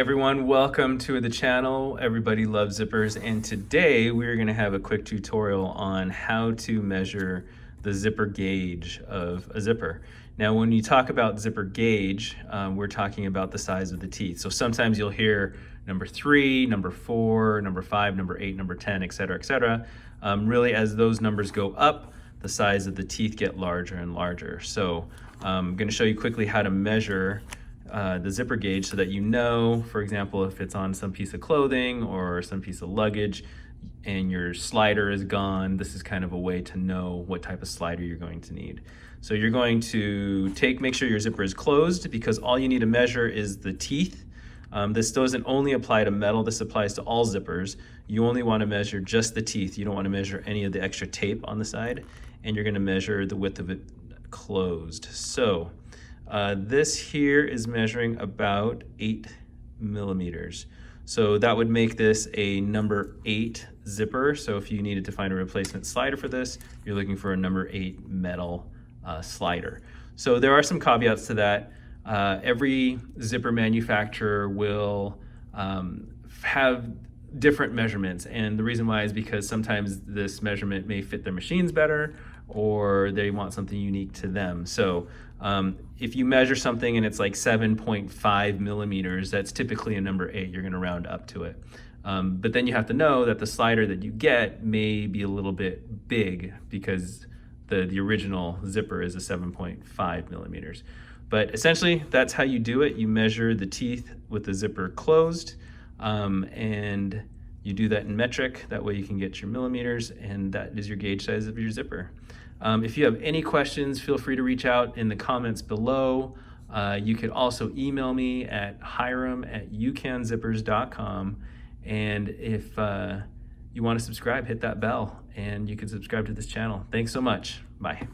everyone, welcome to the channel. Everybody loves zippers, and today we're going to have a quick tutorial on how to measure the zipper gauge of a zipper. Now when you talk about zipper gauge, we're talking about the size of the teeth. So sometimes you'll hear number 3, number 4, number 5, number 8, number 10, etc., etc. Really, as those numbers go up, the size of the teeth get larger and larger. So I'm going to show you quickly how to measure the zipper gauge so that you know, for example, if it's on some piece of clothing or some piece of luggage and your slider is gone, this is kind of a way to know what type of slider you're going to need. So you're going to make sure your zipper is closed, because all you need to measure is the teeth. This doesn't only apply to metal, this applies to all zippers. You only want to measure just the teeth. You don't want to measure any of the extra tape on the side, and you're going to measure the width of it closed. So this here is measuring about 8 millimeters. So that would make this a number 8 zipper. So if you needed to find a replacement slider for this, you're looking for a number 8 metal slider. So there are some caveats to that. Every zipper manufacturer will have different measurements, and the reason why is because sometimes this measurement may fit their machines better, or they want something unique to them. So if you measure something and it's like 7.5 millimeters, that's typically a number 8. You're going to round up to it. But then you have to know that the slider that you get may be a little bit big, because the original zipper is a 7.5 millimeters. But essentially, that's how you do it. You measure the teeth with the zipper closed, and you do that in metric. That way you can get your millimeters, and that is your gauge size of your zipper. If you have any questions, feel free to reach out in the comments below. You could also email me at hiram@youcanzippers.com. And if you want to subscribe, hit that bell, and you can subscribe to this channel. Thanks so much. Bye.